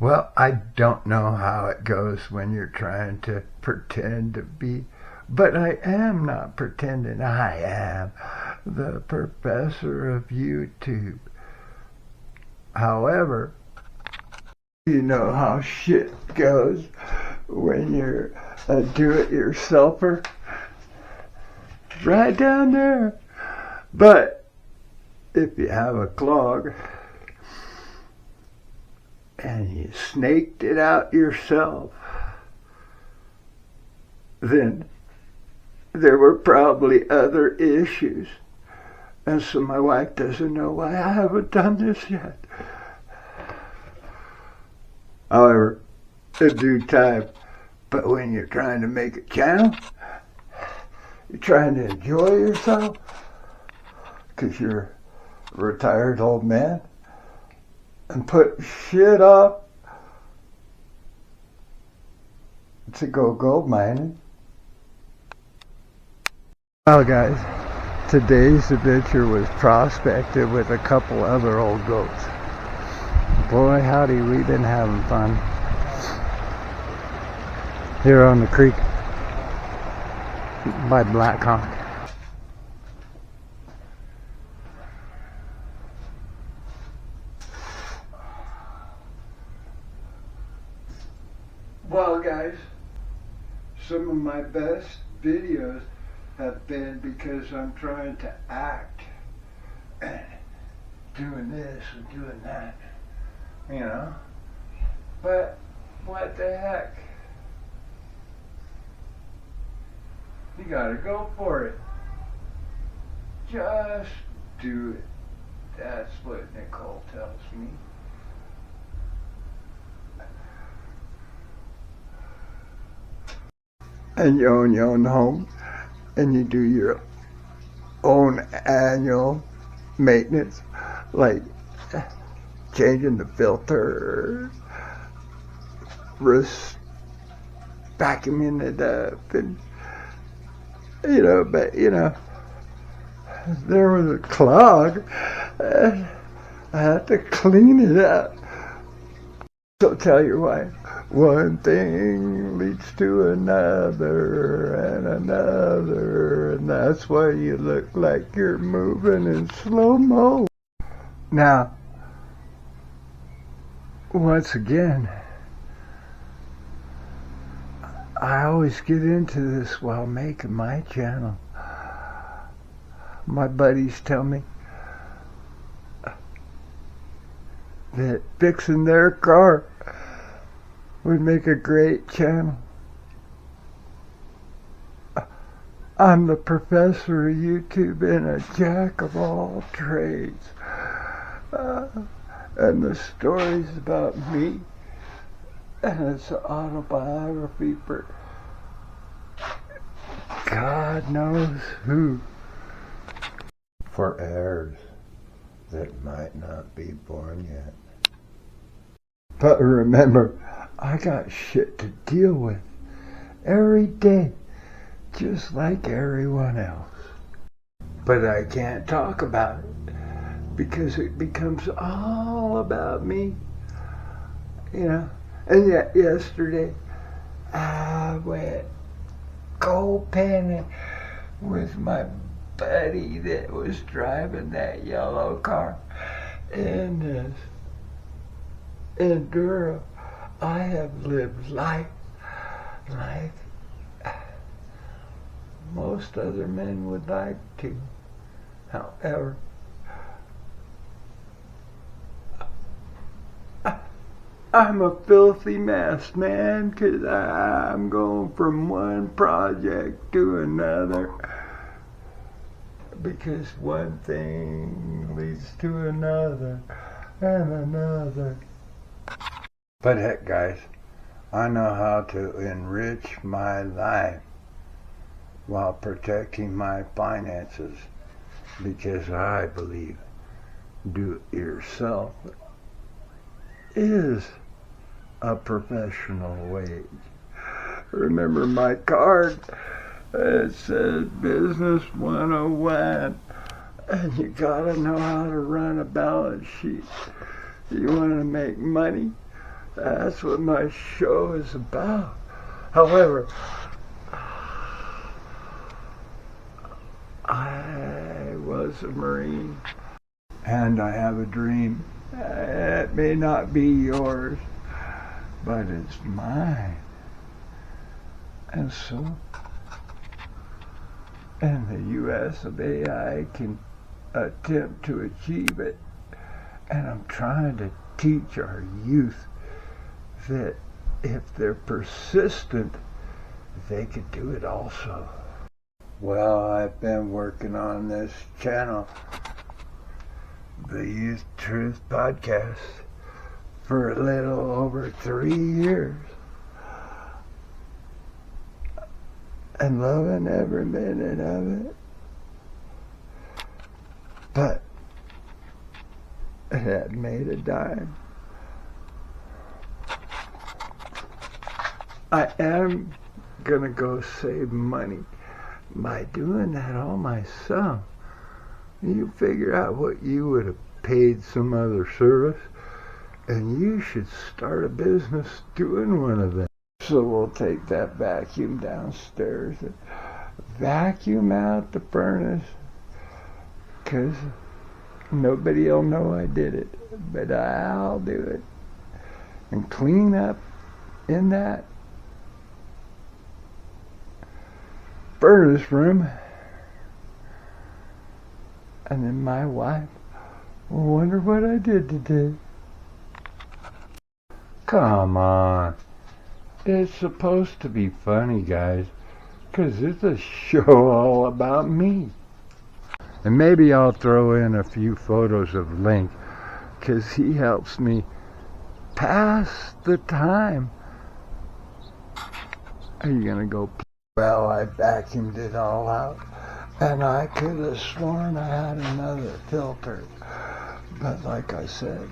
Well, I don't know how it goes when you're trying to pretend to be, but I am not pretending. I am the professor of YouTube. However, you know how shit goes when you're a do-it-yourselfer. Right down there. But if you have a clog and you snaked it out yourself, then there were probably other issues. And so my wife doesn't know why I haven't done this yet. However, in due time. But when you're trying to make a channel, you're trying to enjoy yourself, because you're a retired old man, and put shit up to go gold mining. Well, guys, today's adventure was prospected with a couple other old goats. Boy, howdy, we've been having fun here on the creek by Black Hawk. Well, guys, some of my best videos have been because I'm trying to act and doing this and doing that, you know. But what the heck? You gotta go for it. Just do it. That's what Nicole tells me. And you own your own home, and you do your own annual maintenance, like changing the filter, vacuuming it up, and but there was a clog, and I had to clean it up. So tell your wife, one thing leads to another and another, and that's why you look like you're moving in slow-mo. Now, once again, I always get into this while making my channel. My buddies tell me that fixing their car would make a great channel. I'm the professor of YouTube and a jack of all trades. And the stories about me, and it's an autobiography for God knows who. For heirs that might not be born yet. But remember, I got shit to deal with every day, just like everyone else. But I can't talk about it because it becomes all about me, And yet yesterday, I went cold panning with my buddy that was driving that yellow car in this Enduro. I have lived life like most other men would like to. However, I'm a filthy mess, man, because I'm going from one project to another. Because one thing leads to another and another. But heck, guys, I know how to enrich my life while protecting my finances, because I believe do-it-yourself is a professional wage. Remember my card? It says Business 101, and you gotta know how to run a balance sheet. You want to make money? That's what my show is about. However, I was a Marine, and I have a dream. It may not be yours, but it's mine. And so, in the U.S. of A. I can attempt to achieve it. And I'm trying to teach our youth that if they're persistent, they could do it also. Well, I've been working on this channel, the Youth Truth Podcast, for a little over 3 years. And loving every minute of it. But it hadn't made a dime. I am gonna go save money by doing that all myself. You figure out what you would have paid some other service, and you should start a business doing one of them. So we'll take that vacuum downstairs and vacuum out the furnace, 'cause nobody will know I did it, but I'll do it. And clean up in that furnace room. And then my wife will wonder what I did today. Come on. It's supposed to be funny, guys, 'cause it's a show all about me. And maybe I'll throw in a few photos of Link, 'cause he helps me pass the time. Are you gonna go? Well, I vacuumed it all out, and I could have sworn I had another filter. But like I said,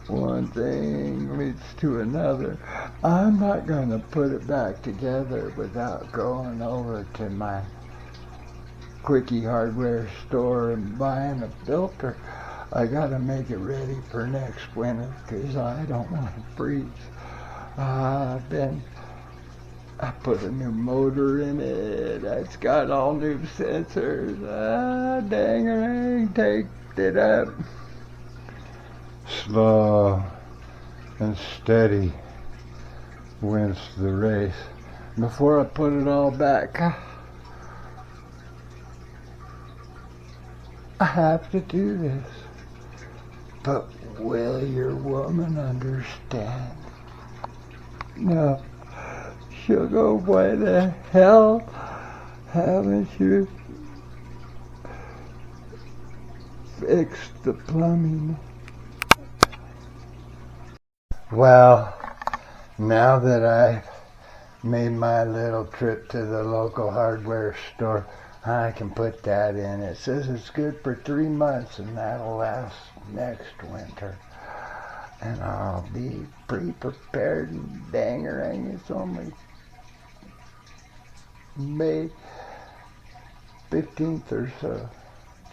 one thing leads to another. I'm not gonna put it back together without going over to my Quickie hardware store and buying a filter. I gotta make it ready for next winter, 'cause I don't want to freeze. I put a new motor in it. It's got all new sensors. Dang, I ain't taped it up. Slow and steady wins the race. Before I put it all back, I have to do this. But will your woman understand? No. She'll go, why the hell haven't you fixed the plumbing? Well, now that I've made my little trip to the local hardware store, I can put that in. It says it's good for 3 months, and that'll last next winter. And I'll be pre-prepared, and dangerang, it's only May 15th or so.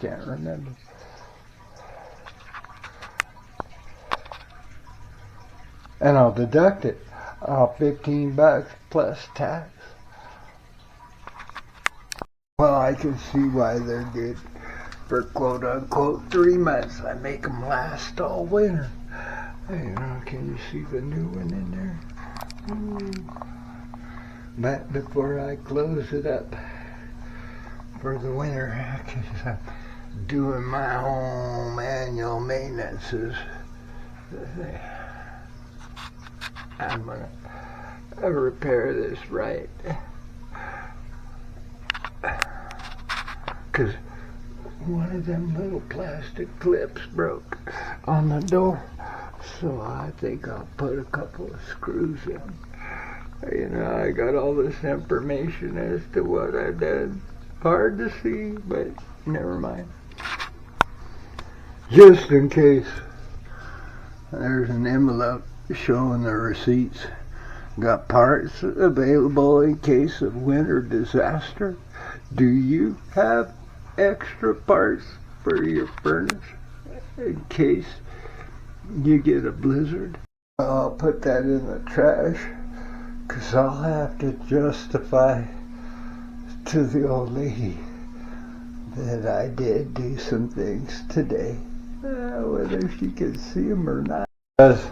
Can't remember. And I'll deduct it. $15 plus tax. Well, I can see why they're good for quote-unquote 3 months. I make them last all winter. Hey, can you see the new one in there? But before I close it up for the winter, because I'm doing my home annual maintenances, I'm going to repair this right. Because one of them little plastic clips broke on the door. So I think I'll put a couple of screws in. You know, I got all this information as to what I've done. Hard to see, but never mind. Just in case, there's an envelope showing the receipts. Got parts available in case of winter disaster. Do you have extra parts for your furnace in case you get a blizzard? I'll put that in the trash, 'cause I'll have to justify to the old lady that I did do some things today, whether she can see them or not. Because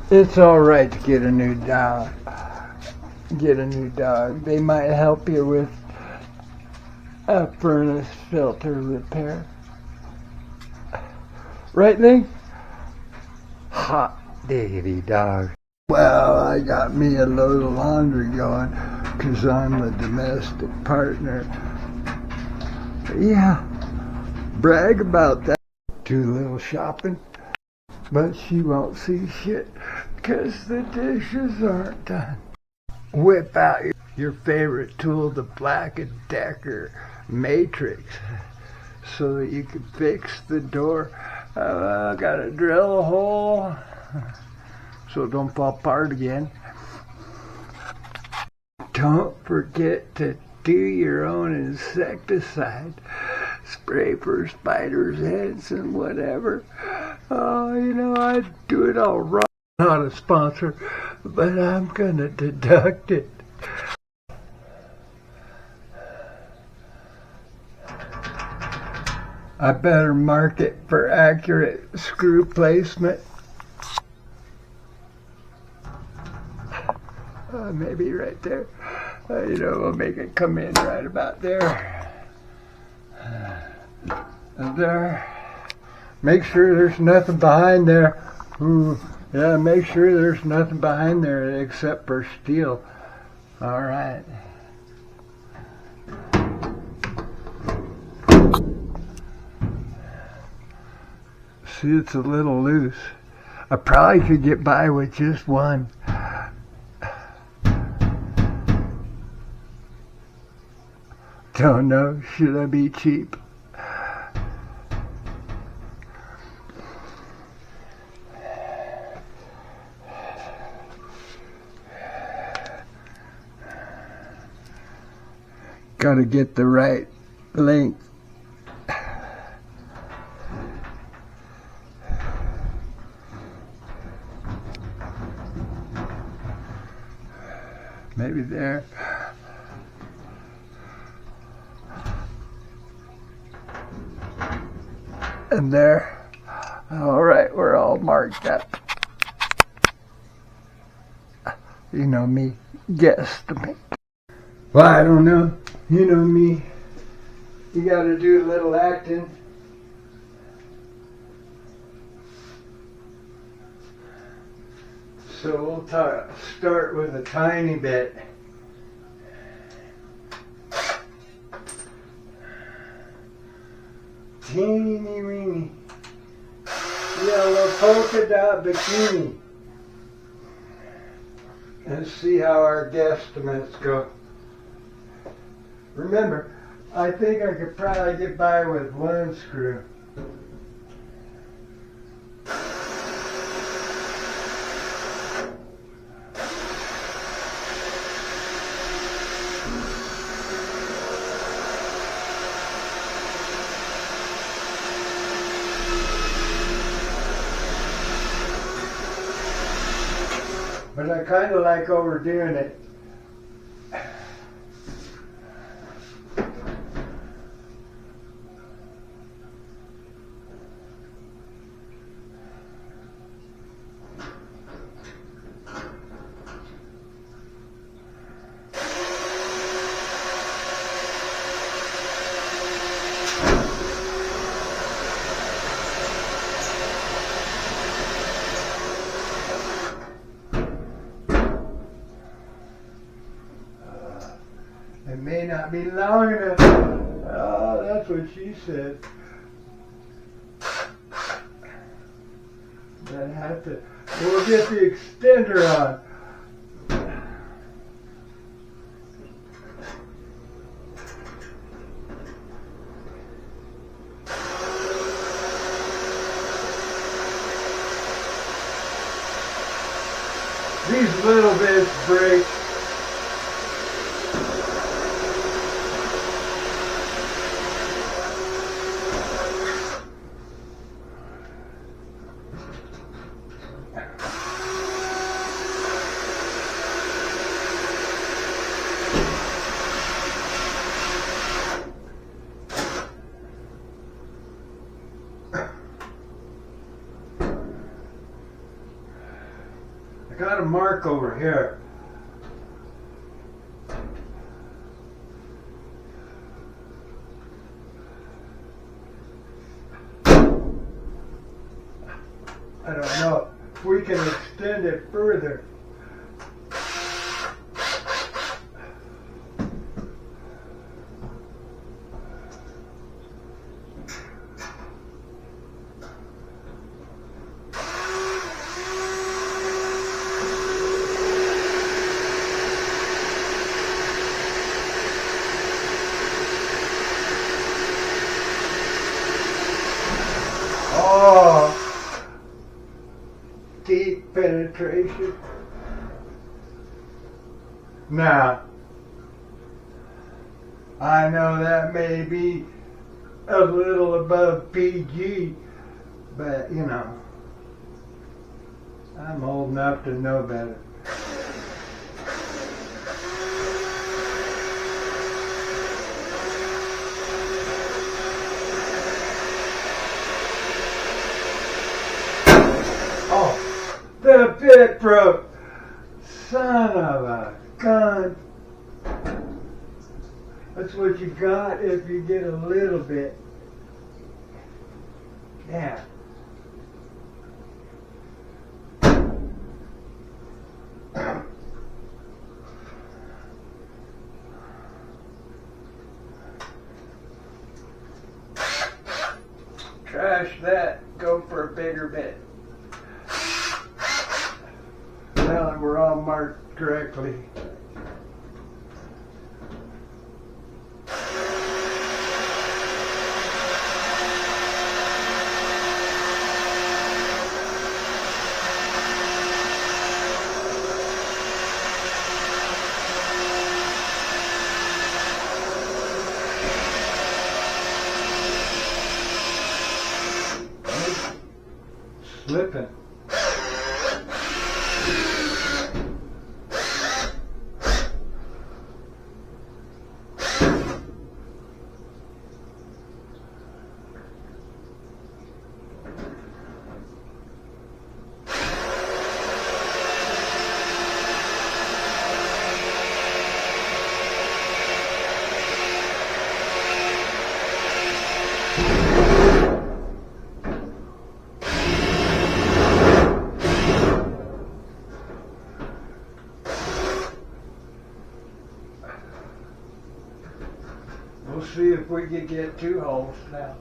it's all right to get a new dog. They might help you with a furnace filter repair. Right, Lee? Hot diggity dog. Well, I got me a load of laundry going, 'cause I'm the domestic partner. Yeah, brag about that. Do a little shopping, but she won't see shit, 'cause the dishes aren't done. Whip out your favorite tool, the Black & Decker Matrix, so that you can fix the door. Gotta drill a hole so it don't fall apart again. Don't forget to do your own insecticide. Spray for spiders, ants, and whatever. I do it all wrong. Not a sponsor, but I'm gonna deduct it. I better mark it for accurate screw placement. Maybe right there. We'll make it come in right about there. And there. Make sure there's nothing behind there. Yeah, make sure there's nothing behind there except for steel. All right. See, it's a little loose. I probably could get by with just one. Don't know, should I be cheap? Gotta get the right length. Maybe there. And there. All right, we're all marked up. You know me, guesstimate. Well, I don't know. You know me. You gotta do a little acting. So we'll start with a tiny bit. Teeny weeny yellow polka dot bikini. And see how our guesstimates go. Remember, I think I could probably get by with one screw. But I kind of like overdoing it. It may not be long enough. Oh, that's what she said. We'll get the extender on. These little bits break. I got a mark over here. I don't know if we can extend it further. Oh, deep penetration. Now, I know that may be a little above PG, but you know, I'm old enough to know better. Oh, the bit broke. Son of a gun. That's what you got if you get a little bit. Yeah. Trash that. Go for a bigger bit. Well, we're all marked correctly. Slipping. We'll see if we can get 2 holes now.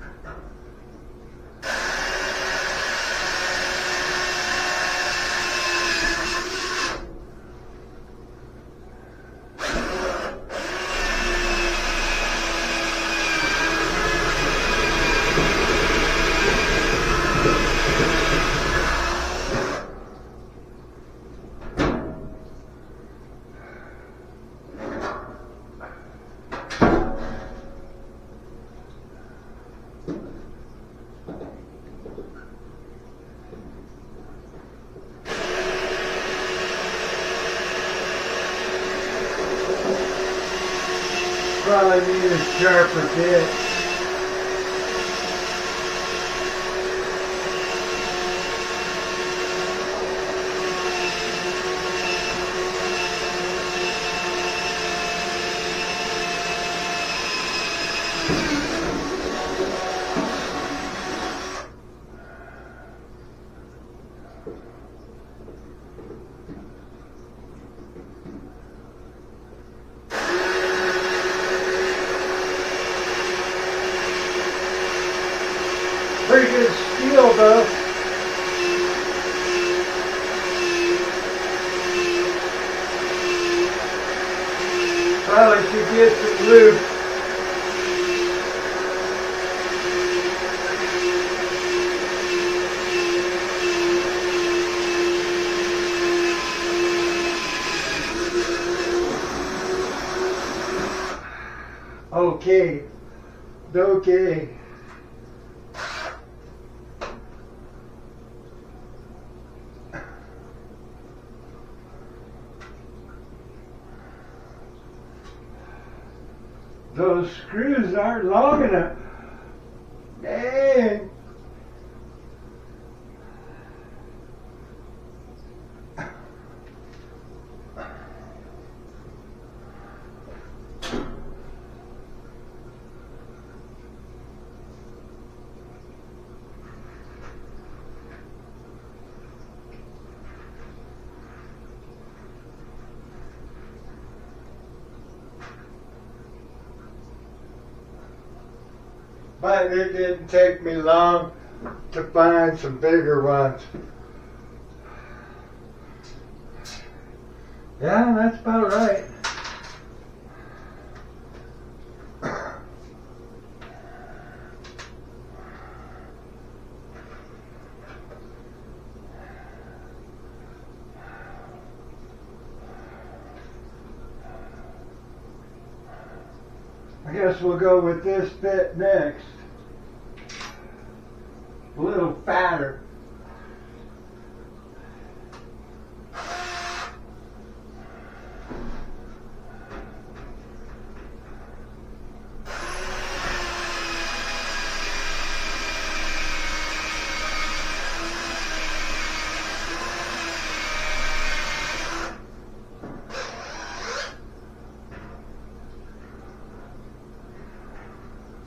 Probably need a sharper bit. Pretty good steel though. Probably should get some lube. Okay. Okay. Those screws aren't long enough. Dang. But it didn't take me long to find some bigger ones. Yeah, that's about right. I guess we'll go with this bit next. A little fatter.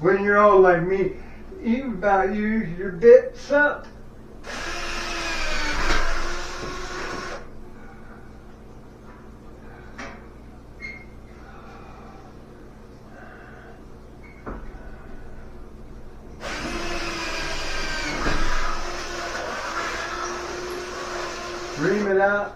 When you're old like me, you about use your bits up. Ream it out.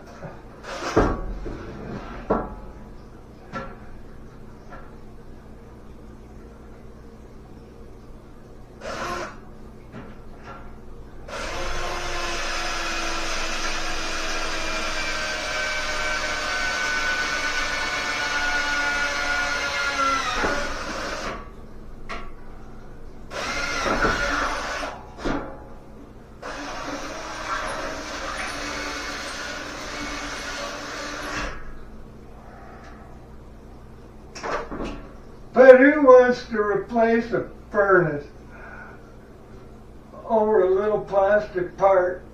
But who wants to replace a furnace over a little plastic part?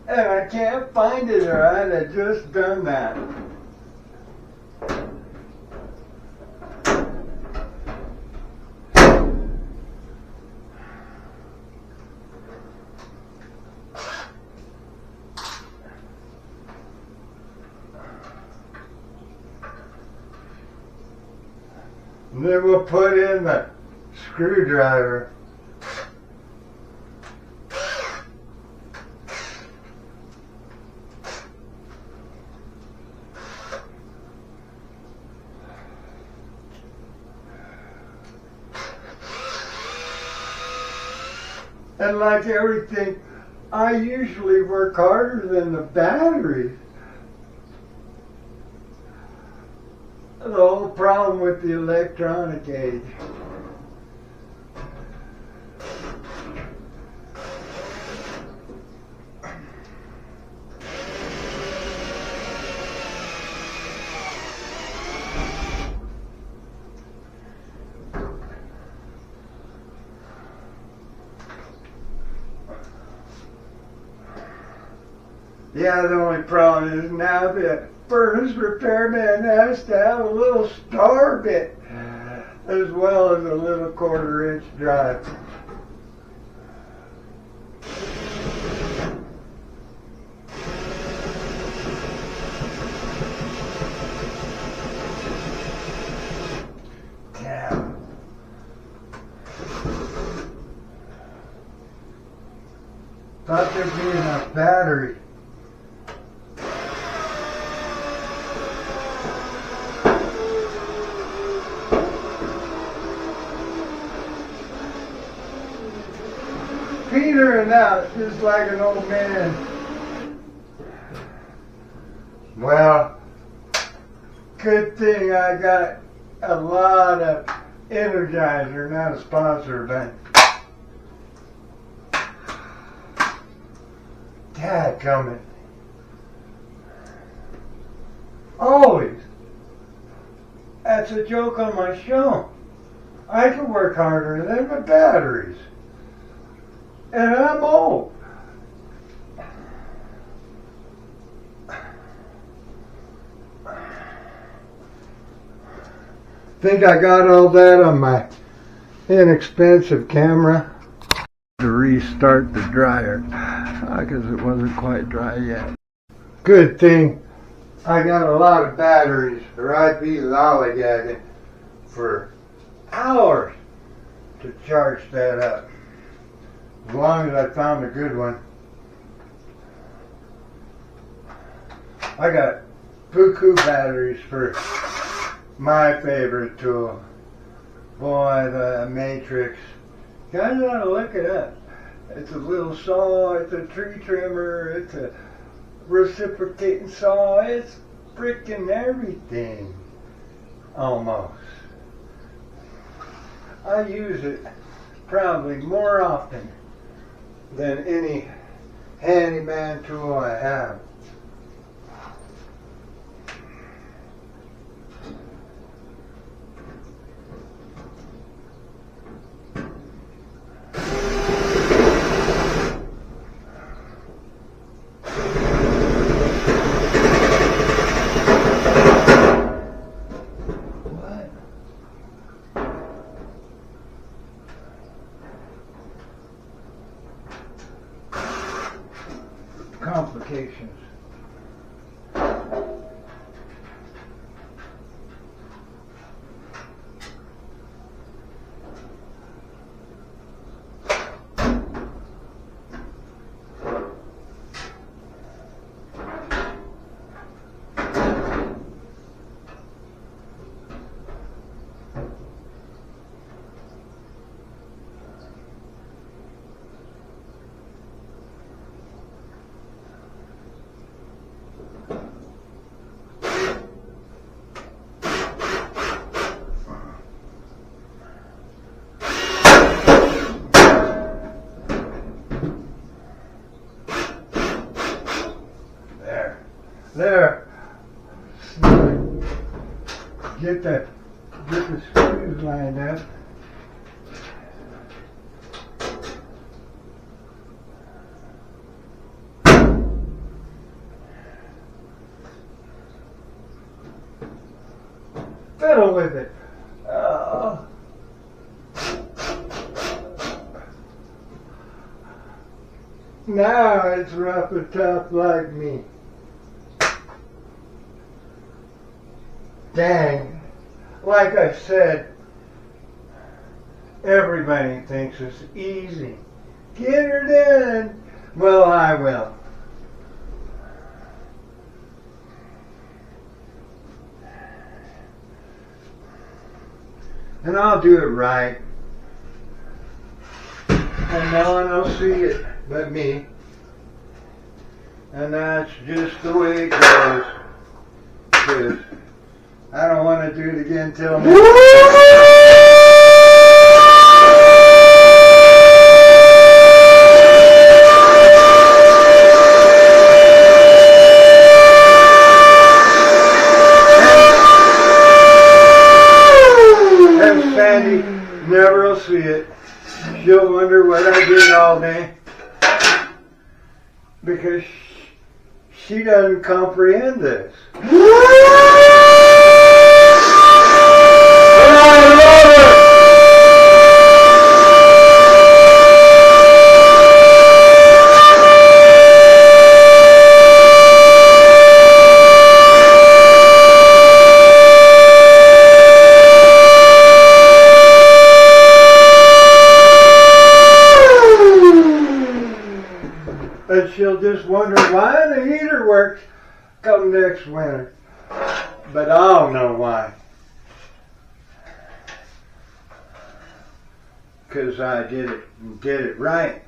And I can't find it, or I'd have just done that. And then we'll put in the screwdriver. And like everything, I usually work harder than the batteries. The whole problem with the electronic age. Yeah, the only problem is now the furnace repairman has to have a little star bit as well as a little 1/4 inch drive. Yeah. Thought there'd be enough battery. Petering out just like an old man. Well, good thing I got a lot of Energizer, not a sponsor, but dadgummit. Always. That's a joke on my show. I can work harder than my batteries. And I'm old. Think I got all that on my inexpensive camera. To restart the dryer because it wasn't quite dry yet. Good thing I got a lot of batteries or I'd be lollygagging for hours to charge that up. As long as I found a good one. I got Buku batteries for my favorite tool. Boy, the Matrix. You guys ought to look it up. It's a little saw, it's a tree trimmer, it's a reciprocating saw, it's freaking everything. Almost. I use it probably more often than any handyman tool I have. Complications. There. Get the screws lined up. Fiddle with it. Now it's rough and tough like me. Dang, like I said, everybody thinks it's easy. Get her done. Well, I will. And I'll do it right. And no one will see it but me. And that's just the way it goes. 'Cause I don't want to do it again till next time. And Sandy never will see it. She'll wonder what I did all day. Because she doesn't comprehend this. And she'll just wonder why the heater works come next winter. But I'll know why. 'Cause I did it right.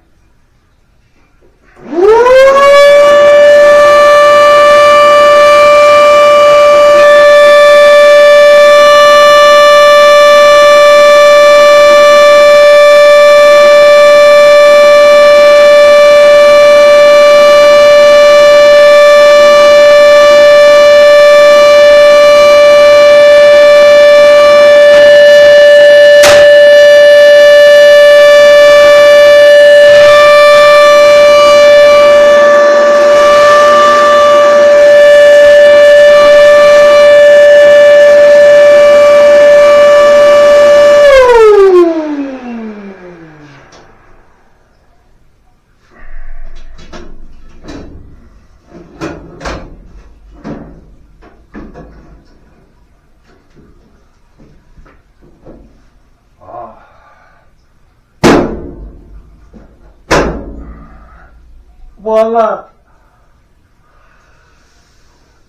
voila.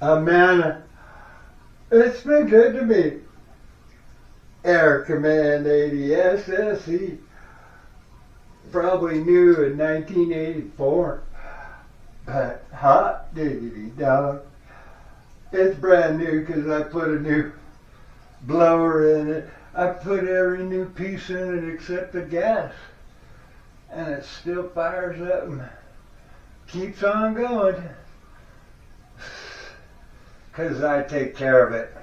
Man, it's been good to me. Air Command 80 SSE. Probably new in 1984. But hot diggity dog. It's brand new because I put a new blower in it. I put every new piece in it except the gas. And it still fires up and keeps on going. Because I take care of it.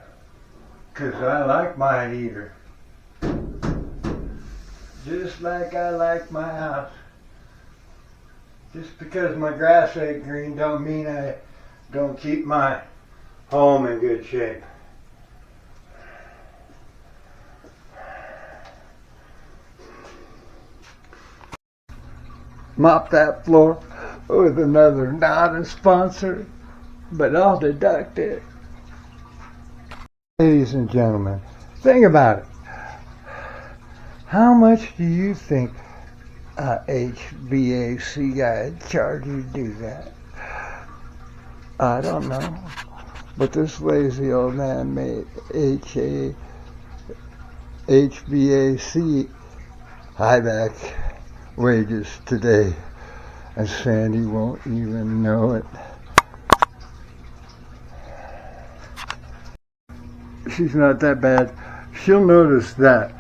Because I like my heater. Just like I like my house. Just because my grass ain't green don't mean I don't keep my home in good shape. Mop that floor with another, not a sponsor, but I'll deduct it. Ladies and gentlemen, think about it. How much do you think HVAC guy charge you to do that? I don't know. But this lazy old man made HVAC high back wages today, and Sandy won't even know it. She's not that bad. She'll notice that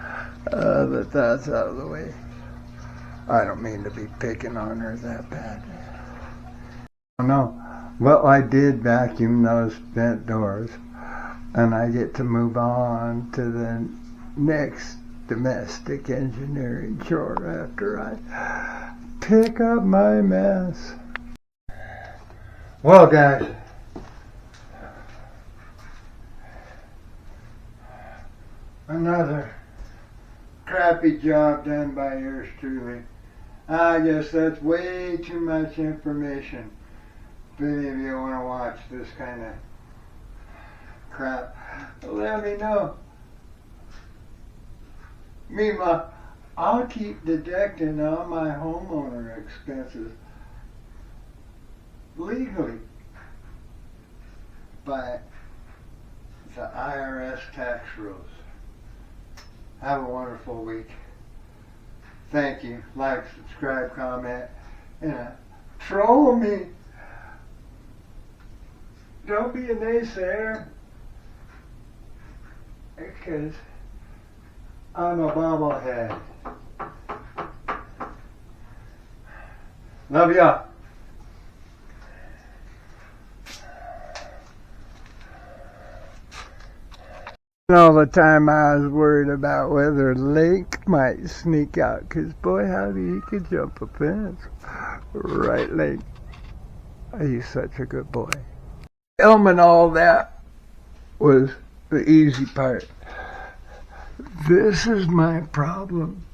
that's out of the way. I don't mean to be picking on her that bad. No. Well, I did vacuum those vent doors, and I get to move on to the next domestic engineering chore after I pick up my mess. Well, guys, another crappy job done by yours truly. I guess that's way too much information. If any of you want to watch this kind of crap, let me know. Meanwhile, I'll keep deducting all my homeowner expenses legally by the IRS tax rules. Have a wonderful week. Thank you. Like, subscribe, comment, and troll me. Don't be a naysayer, because I'm a bobblehead. Love ya. All the time I was worried about whether Link might sneak out, because boy howdy, he could jump a fence. Right, Link? He's such a good boy. Filming all that was the easy part. This is my problem.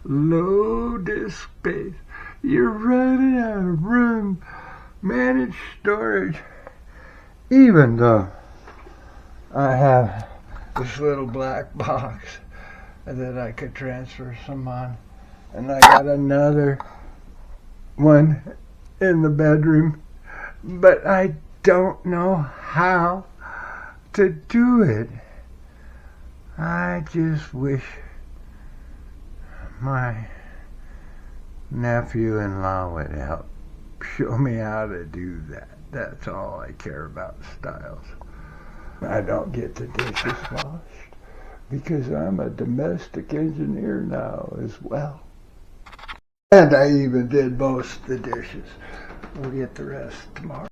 Low disk space. You're running out of room. Manage storage. Even though I have this little black box that I could transfer some on. And I got another one in the bedroom. But I don't know how to do it. I just wish my nephew-in-law would help show me how to do that. That's all I care about, Styles. I don't get the dishes washed because I'm a domestic engineer now as well. And I even did most of the dishes. We'll get the rest tomorrow.